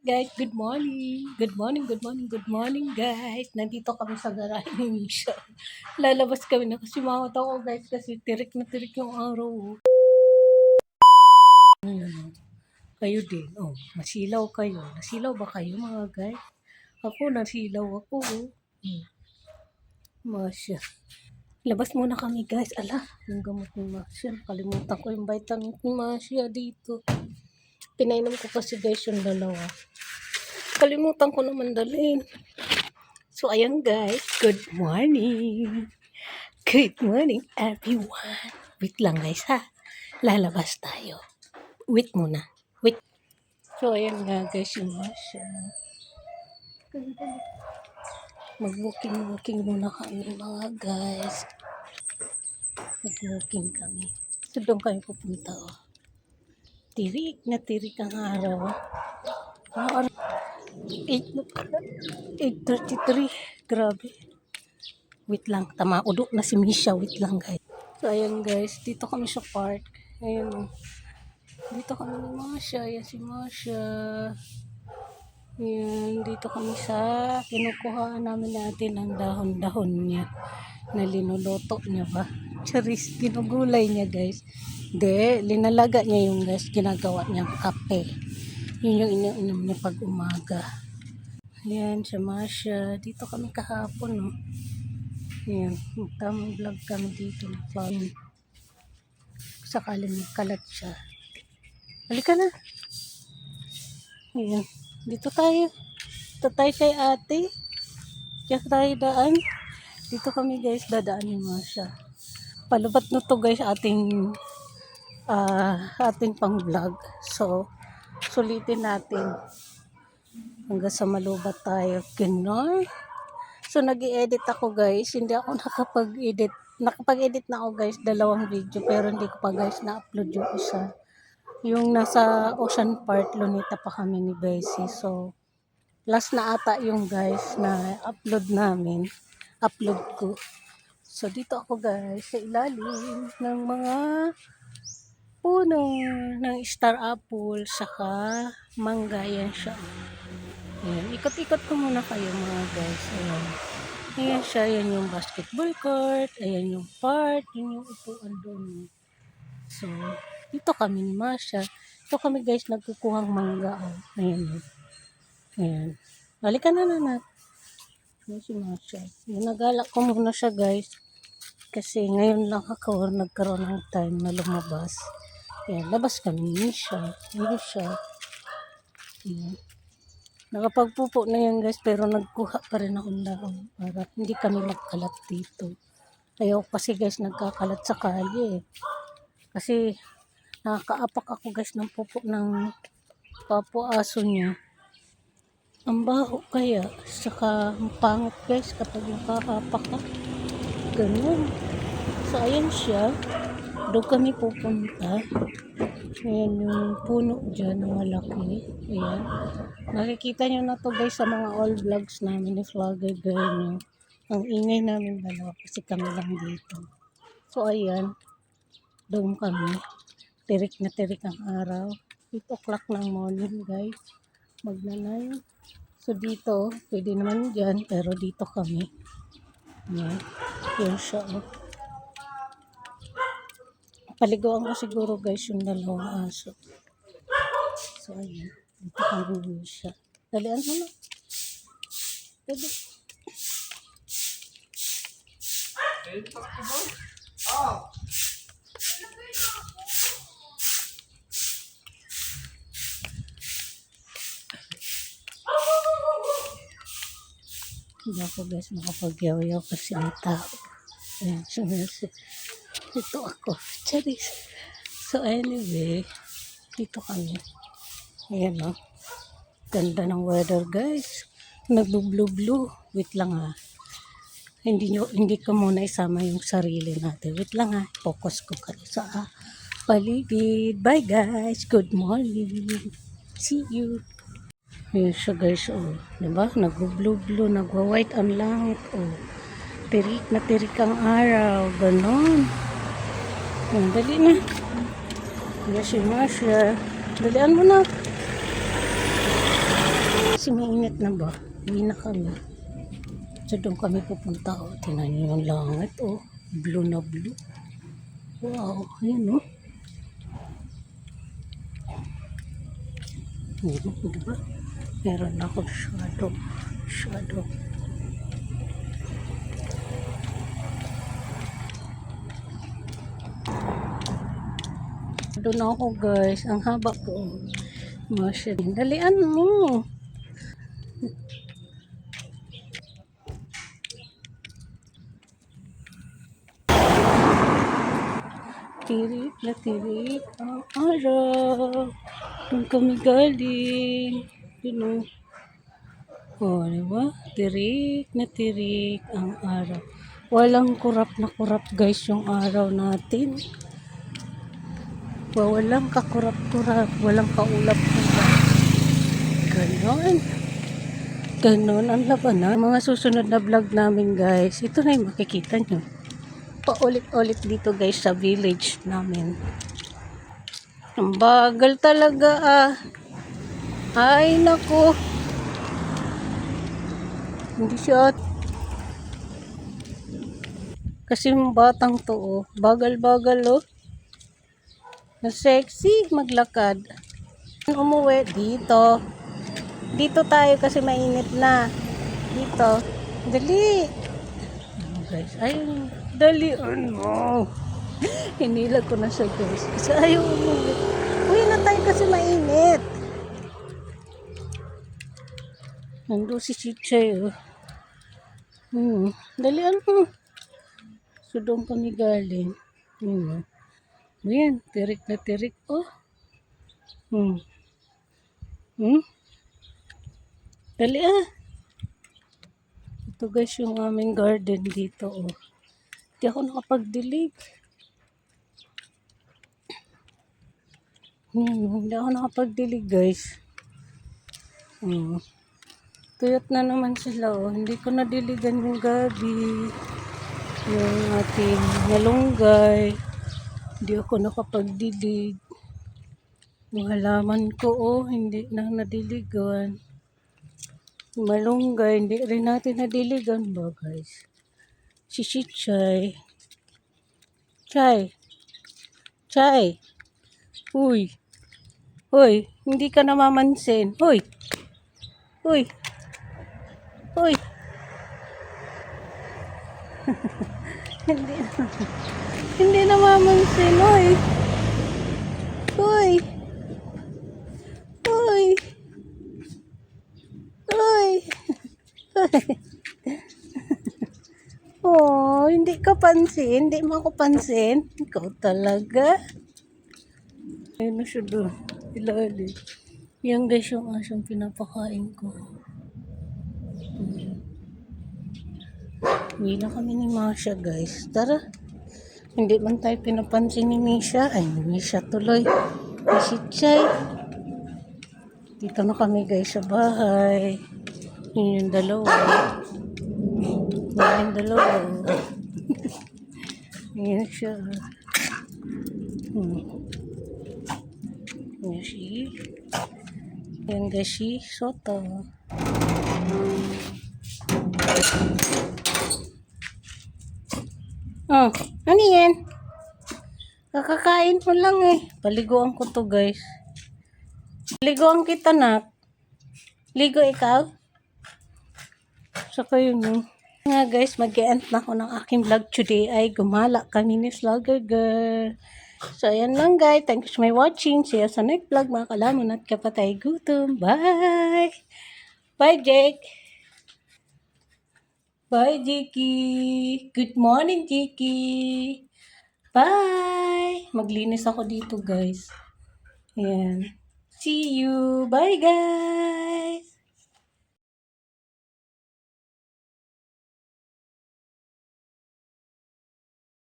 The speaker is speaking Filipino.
Guys, good morning. Good morning, good morning, good morning guys. Nandito kami sa garahe ni Misha. Lalabas kami na kasi mawat ako guys kasi tirik na tirik yung araw. Ayun, kayo din. Oh, masilaw kayo. Nasilaw ba kayo mga guys? Ako, nasilaw ako. Masya. Labas muna kami guys. Ala, yung gamot ni Masya. Nakalimutan ko yung vitamin ni Masya dito. Pinainom ko kasi guys yung dalawa. Kalimutan ko naman dalhin. So, ayan guys. Good morning. Good morning everyone. Wait lang guys ha. Lalabas tayo. Wait muna. Wait. So, ayan nga guys yung Masya. Mag-walking muna kami mga guys. Mag-walking kami. So, doon kami pupunta. Oh. Tirik na tirik ang araw. 8:33. Grabe. Wait lang. Tama. Udo na si Misha. Wait lang guys. So, ayan guys. Dito kami sa park. Ayan. Dito kami ni Masya. Ayan si Masya. Ayan. Dito kami sa kinukuhaan namin natin ang dahon-dahon niya. Na linuluto niya ba? Charis. Ginugulay niya guys. Hindi. Linalaga niya yung guys. Ginagawa niyang kape. Yun yung iniinom niya pag umaga. Ayan si Masya. Dito kami kahapon. No? Ayan. Tamang vlog kami dito. Sakaling magkalat siya. Halika na. Ayan. Dito tayo. Dito tayo kay ate. Diyan tayo daan. Dito kami guys. Dadaanin mo siya. Palubat na to guys ating pang vlog. So, sulitin natin. Hanggang sa malubat tayo. Gano'n. So, nag-i-edit ako guys. Hindi ako nakapag-edit. Nakapag-edit na ako guys. 2 video. Pero hindi ko pa guys na-upload yung isa. Yung nasa Ocean Park, Lunita pa kami ni Bessie. So, last na ata yung guys na upload namin. Upload ko. So, dito ako guys sa ilalim ng mga puno ng star apple saka mangga. Yan siya. Ayan. Ikot-ikot ko muna kayo mga guys. Ayan. Ayan siya. Yan yung basketball court. Ayan yung park. Yan yung upuan doon. So, dito kami ni Masya. Ito kami guys, nagkukuhang mangga. Oh. Ayan. Ayan. Balikan na naman. Ayan si Masya. Nagala ko muna siya guys. Kasi ngayon lang ako nagkaroon ng time na lumabas. Ayan, labas kami ni siya. Ayan siya. Ayan. Nakapagpupo na yan guys, pero nagkuha pa rin ako lang para hindi kami magkalat dito. Ayaw kasi guys, nagkakalat sa kalye. Kasi nakakaapak ako guys ng pupo ng papo-aso niya. Ang baho kaya, saka pangit guys kapag nakakapak ka. Ganun. So ayan siya. Doon kami pupunta. Ayan yung puno dyan na malaki. Ayan. Nakikita nyo na to guys sa mga all vlogs namin ni Vlogger Girl nyo. Ang ingay namin dalawa kasi kami lang dito. So ayan. Doon kami. Tirik na tirik ang araw. 8 o'clock ng morning guys. Magnanay. So dito, pwede naman dyan. Pero dito kami. Ayan. Yan siya. Paliguan ko siguro guys yung 2 aso. So ayan. Dito kami siya. Dalian mo na. Dali. Hindi ako guys makapagyaw-yaw kasi ang tao. Ayan, dito ako. Charis. So anyway, dito kami. Ayan o. Ganda ng weather guys. Nagblue-blue. Wait lang ha. Hindi ko muna isama yung sarili natin. Wait lang ha. Focus ko kayo sa paligid. Bye guys. Good morning. See you. Ayan siya guys, oh. Diba? Nag-blue-blue, nagwa-white ang langit, oh. Tirik na tirik ang araw. Ganon. Ayan, dali na. Ayan si Masya. Dalian mo na. kasi mainit na ba? Uwi na kami. So doon kami pupunta. O, tingnan niyo yung langit. Oh, blue na blue. Wow, ayun oh. Diba? Meron ako shadow. Shadow. Doon ako guys. Ang haba ko. Masya. Dalian mo. Tirik na tirik ang araw. Doon kami galing. Doon oh. Oh, diba? Tirik na tirik ang araw. Walang kurap na kurap guys yung araw natin. Walang kakurap-kurap. Walang kaulap-ulap. Ganon. Ganon ang labanan. Mga susunod na vlog namin guys. Ito na yung makikita nyo. Paulit-ulit dito guys sa village namin. Ang bagal talaga ah. Ay nako. Hindi siya. Kasi yung batang to oh. Bagal-bagal oh. Na sexy maglakad. Umuwi dito. Dito tayo kasi mainit na. Dito. Dali. Guys, ayun. Dali. Ano? Hinilag ko na siya guys. Kasi ayaw umuwi. Uwi na tayo kasi mainit. Nandun si Chichay oh. Dali ano. So doon kami galing. Ayan. Tirik na tirik oh. Dali ah. Ito guys yung aming garden dito oh. Hindi ako nakapagdilig. Hindi ako nakapagdilig guys. Tuyot na naman sila oh. Hindi ko nadiligan yung gabi. Yung ating malunggay. Hindi ako nakapagdilig. Yung halaman ko oh. Hindi na nadiligan. Yung malunggay. Hindi rin natin nadiligan ba guys. Si Chay. Chay. Chay. Uy. Uy. Hindi ka namamansin. Uy. Uy. Uy. Hindi namamansin. Uy. Uy. Uy. Uy. Oh, hindi ka pansin. Hindi mo ako pansin. Ikaw talaga. Ayun na siya doon. Ilalim. Yan guys yung asang pinapakain ko. Uwi na kami ni Masha guys. Tara. Hindi man tayo pinapansin ni Misha. Ay, Misha tuloy. Si Chay. Dito na kami guys sa bahay. Yun yung dalawa. Yun yung dalawa. Yan siya. Yan siya. Yan guys si Soto. Oh, ano yan? Kakakain mo lang eh. Paliguan ko to guys. Paliguan kita na. Ligo ikaw? Saka yun oh. Nga guys, mag-e-end na ako ng aking vlog today ay gumala kami ni Vlogger Girl. So ayan lang guys. Thank you for watching. See you sa next vlog mga kalamon at kapatay gutom. Bye! Bye Jake! Bye, Jiki. Good morning, Jiki. Bye. Maglinis ako dito, guys. Ayan. See you. Bye, guys.